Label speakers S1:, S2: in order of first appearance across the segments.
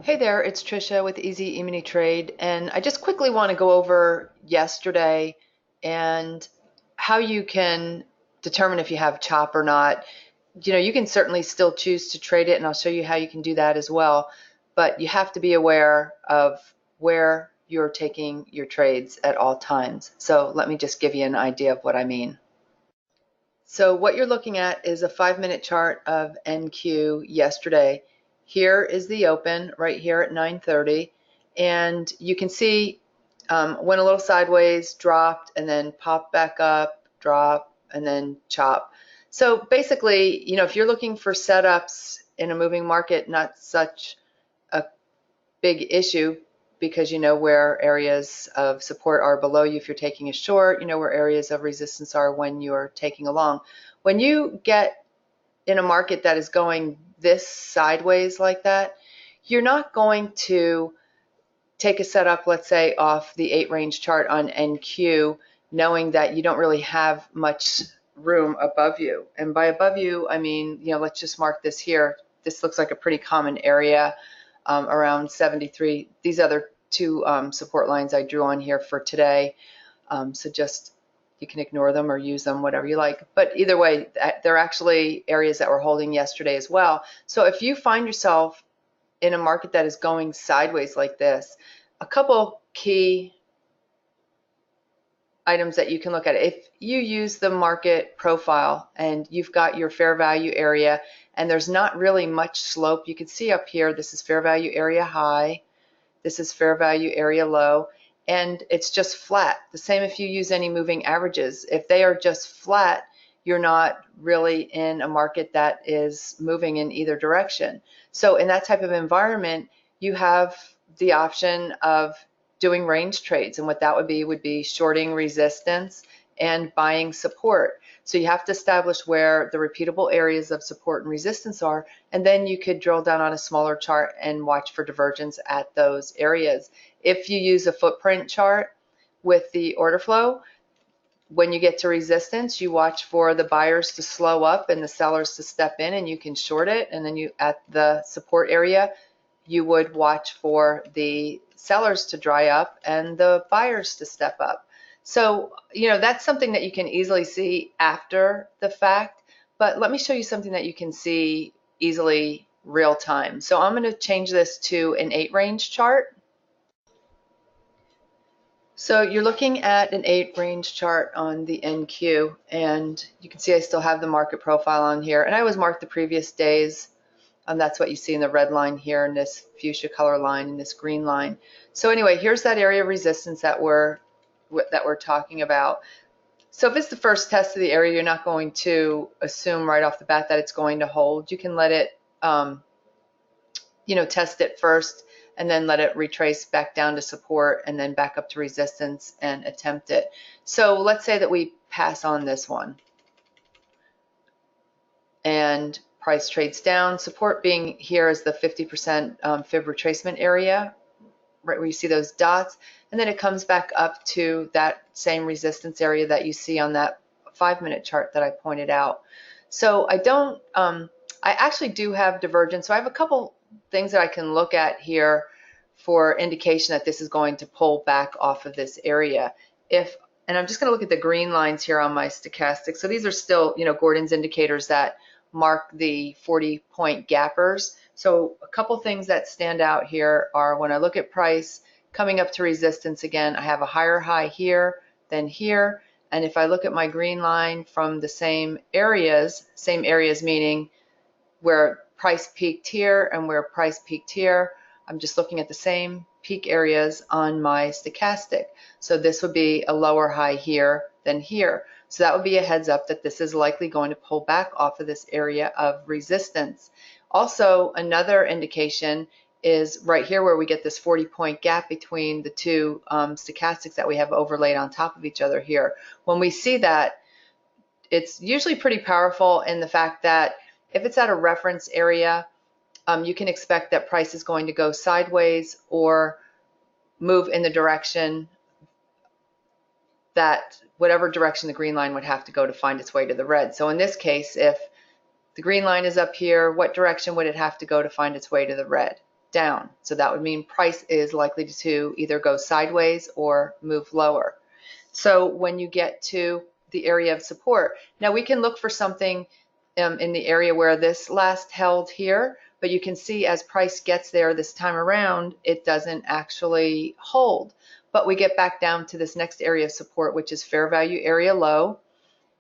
S1: Hey there, it's Trisha with Easy E-mini Trade, and I just quickly want to go over yesterday and how you can determine if you have chop or not. You can certainly still choose to trade it, and I'll show you how you can do that as well, but you have to be aware of where you're taking your trades at all times. So let me just give you an idea of what I mean. So what you're looking at is a 5-minute chart of NQ yesterday. Here is the open right here at 9:30, and you can see went a little sideways, dropped, and then popped back up, drop, and then chop. So basically, if you're looking for setups in a moving market, not such a big issue because you know where areas of support are below you if you're taking a short, you know where areas of resistance are when you're taking a long. When you get in a market that is going this sideways like that, you're not going to take a setup, let's say, off the 8 range chart on NQ, knowing that you don't really have much room above you. And by above you, I mean, let's just mark this here. This looks like a pretty common area around 73. These other two support lines I drew on here for today. So just you can ignore them or use them, whatever you like. But either way, they're actually areas that were holding yesterday as well. So if you find yourself in a market that is going sideways like this, a couple key items that you can look at. If you use the market profile and you've got your fair value area and there's not really much slope, you can see up here, this is fair value area high, this is fair value area low, and it's just flat. The same if you use any moving averages. If they are just flat, you're not really in a market that is moving in either direction. So in that type of environment, you have the option of doing range trades, and what that would be shorting resistance and buying support. So you have to establish where the repeatable areas of support and resistance are, and then you could drill down on a smaller chart and watch for divergence at those areas. If you use a footprint chart with the order flow, when you get to resistance, you watch for the buyers to slow up and the sellers to step in, and you can short it. And then you, at the support area, you would watch for the sellers to dry up and the buyers to step up. So, that's something that you can easily see after the fact, but let me show you something that you can see easily real time. So I'm going to change this to an 8 range chart. So you're looking at an 8 range chart on the NQ, and you can see I still have the market profile on here, and I always mark the previous days. That's what you see in the red line here, in this fuchsia color line, and this green line. So anyway, here's that area of resistance that we're talking about. So if it's the first test of the area, you're not going to assume right off the bat that it's going to hold. You can let it, test it first, and then let it retrace back down to support and then back up to resistance and attempt it. So let's say that we pass on this one and price trades down, support being here is the 50% fib retracement area, right where you see those dots, and then it comes back up to that same resistance area that you see on that 5-minute chart that I pointed out. So I actually do have divergence, so I have a couple things that I can look at here for indication that this is going to pull back off of this area. And I'm just going to look at the green lines here on my stochastic. So these are still, Gordon's indicators that mark the 40-point gappers. So a couple things that stand out here are when I look at price coming up to resistance again, I have a higher high here than here. And if I look at my green line from the same areas meaning where price peaked here and where price peaked here, I'm just looking at the same peak areas on my stochastic. So this would be a lower high here than here. So that would be a heads up that this is likely going to pull back off of this area of resistance. Also, another indication is right here where we get this 40-point gap between the two stochastics that we have overlaid on top of each other here. When we see that, it's usually pretty powerful in the fact that if it's at a reference area, you can expect that price is going to go sideways or move in the direction that whatever direction the green line would have to go to find its way to the red. So in this case, if the green line is up here, what direction would it have to go to find its way to the red? down. So that would mean price is likely to either go sideways or move lower. So when you get to the area of support, now we can look for something in the area where this last held here, but you can see as price gets there this time around, it doesn't actually hold. But we get back down to this next area of support, which is fair value area low,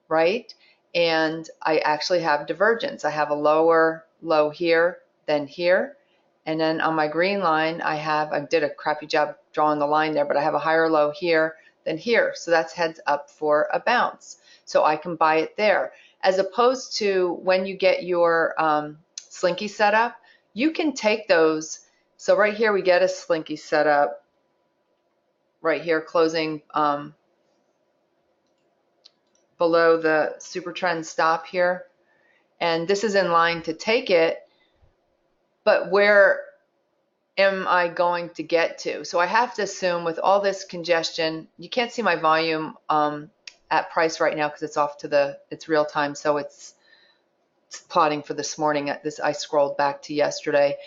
S1: right? And I actually have divergence. I have a lower low here than here. And then on my green line, I did a crappy job drawing the line there, but I have a higher low here than here. So that's heads up for a bounce. So I can buy it there. As opposed to when you get your slinky set up, you can take those. So right here we get a slinky set up. Right here closing below the super trend stop here. And this is in line to take it, but where am I going to get to? So I have to assume with all this congestion, you can't see my volume at price right now because it's off to it's real time, so it's plotting for this morning. I scrolled back to yesterday.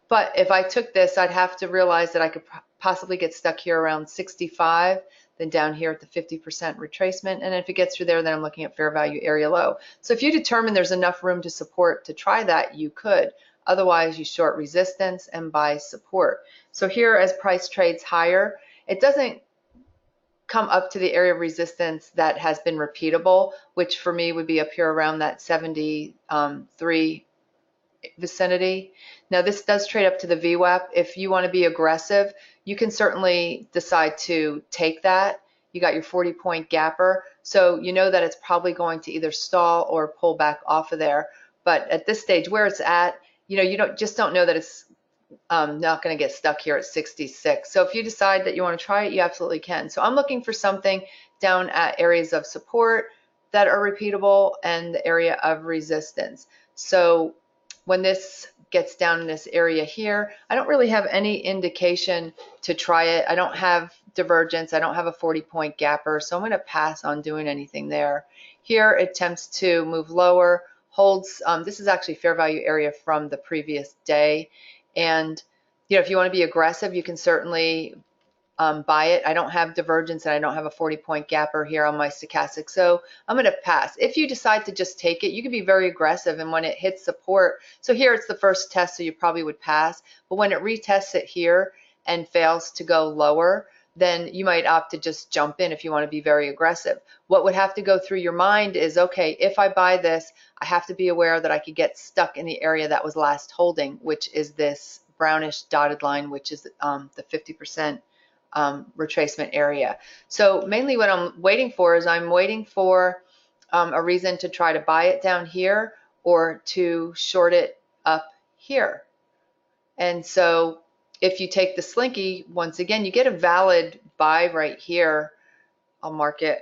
S1: But if I took this, I'd have to realize that I could possibly get stuck here around 65, then down here at the 50% retracement. And if it gets through there, then I'm looking at fair value area low. So if you determine there's enough room to support to try that, you could. Otherwise, you short resistance and buy support. So here, as price trades higher, it doesn't come up to the area of resistance that has been repeatable, which for me would be up here around that 73 vicinity. Now this does trade up to the VWAP. If you want to be aggressive, you can certainly decide to take that. You got your 40-point gapper, so you know that it's probably going to either stall or pull back off of there. But at this stage where it's at, you don't know that it's not going to get stuck here at 66. So if you decide that you want to try it, you absolutely can. So I'm looking for something down at areas of support that are repeatable and the area of resistance. So when this gets down in this area here, I don't really have any indication to try it. I don't have divergence. I don't have a 40-point gapper, so I'm going to pass on doing anything there. Here it attempts to move lower, holds. This is actually fair value area from the previous day. And if you want to be aggressive, you can certainly buy it. I don't have divergence and I don't have a 40-point gapper here on my stochastic, so I'm going to pass. If you decide to just take it, you can be very aggressive, and when it hits support, so here it's the first test, so you probably would pass, but when it retests it here and fails to go lower, then you might opt to just jump in if you want to be very aggressive. What would have to go through your mind is, okay, if I buy this, I have to be aware that I could get stuck in the area that was last holding, which is this brownish dotted line, which is the 50% retracement area. So mainly what I'm waiting for is I'm waiting for a reason to try to buy it down here or to short it up here. And so if you take the slinky, once again, you get a valid buy right here. I'll mark it.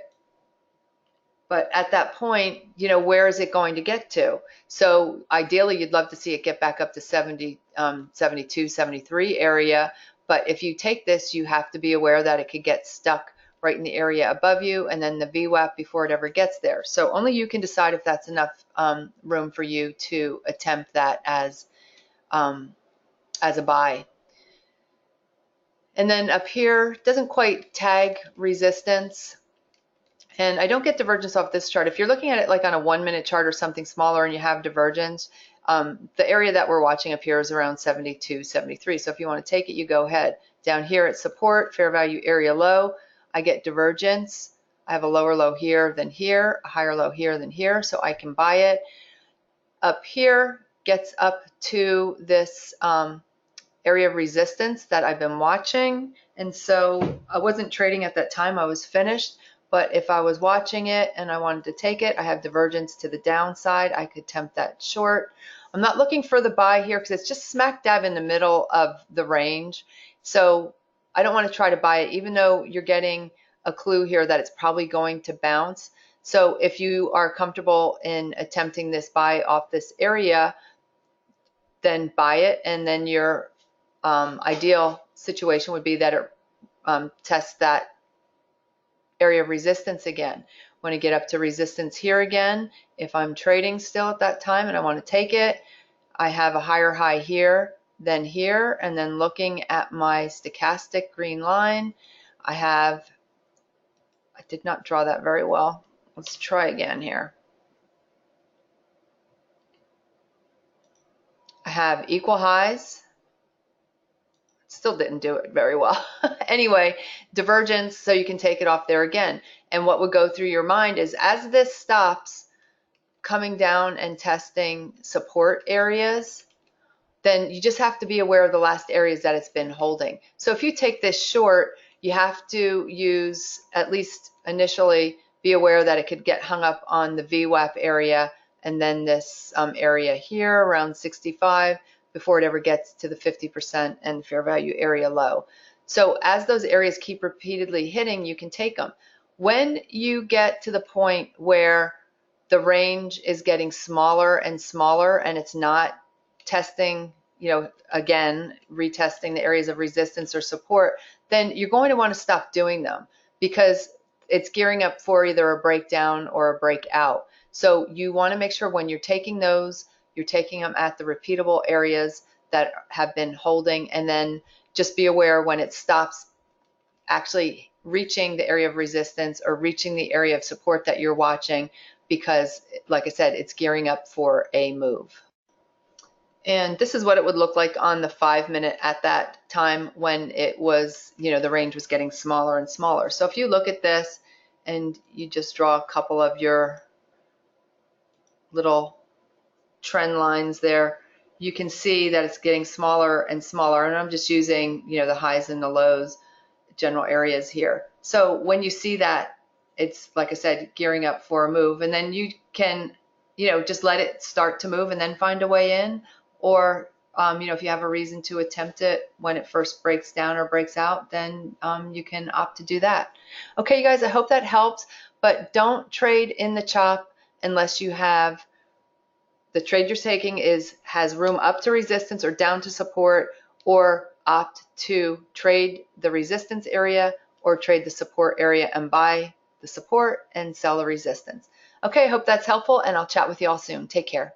S1: But at that point, where is it going to get to? So ideally, you'd love to see it get back up to 70, 72, 73 area. But if you take this, you have to be aware that it could get stuck right in the area above you and then the VWAP before it ever gets there. So only you can decide if that's enough room for you to attempt that as a buy. And then up here, doesn't quite tag resistance. And I don't get divergence off this chart. If you're looking at it like on a 1-minute chart or something smaller and you have divergence, the area that we're watching up here is around 72, 73. So if you want to take it, you go ahead. Down here at support, fair value area low, I get divergence. I have a lower low here than here, a higher low here than here, so I can buy it. Up here gets up to this area of resistance that I've been watching. And so I wasn't trading at that time, I was finished. But if I was watching it and I wanted to take it, I have divergence to the downside. I could tempt that short. I'm not looking for the buy here because it's just smack dab in the middle of the range. So I don't want to try to buy it, even though you're getting a clue here that it's probably going to bounce. So if you are comfortable in attempting this buy off this area, then buy it. And then your ideal situation would be that it tests that area of resistance again. When I get up to resistance here again, if I'm trading still at that time and I want to take it, I have a higher high here then here, and then looking at my stochastic green line, I did not draw that very well. Let's try again here. I have equal highs. Still didn't do it very well. Anyway, divergence, so you can take it off there again. And what would go through your mind is, as this stops coming down and testing support areas, then you just have to be aware of the last areas that it's been holding. So if you take this short, you have to use, at least initially, be aware that it could get hung up on the VWAP area and then this area here around 65 before it ever gets to the 50% and fair value area low. So as those areas keep repeatedly hitting, you can take them. When you get to the point where the range is getting smaller and smaller and it's not testing, again, retesting the areas of resistance or support, then you're going to want to stop doing them because it's gearing up for either a breakdown or a breakout. So you want to make sure when you're taking those, you're taking them at the repeatable areas that have been holding, and then just be aware when it stops actually reaching the area of resistance or reaching the area of support that you're watching, because like I said, it's gearing up for a move. And this is what it would look like on the 5-minute at that time when it was, the range was getting smaller and smaller. So if you look at this and you just draw a couple of your little trend lines there, you can see that it's getting smaller and smaller. And I'm just using, the highs and the lows, general areas here. So when you see that, it's, like I said, gearing up for a move. And then you can, just let it start to move and then find a way in. Or, if you have a reason to attempt it when it first breaks down or breaks out, then you can opt to do that. Okay, you guys, I hope that helps. But don't trade in the chop unless you have the trade you're taking has room up to resistance or down to support, or opt to trade the resistance area or trade the support area and buy the support and sell the resistance. Okay, I hope that's helpful, and I'll chat with you all soon. Take care.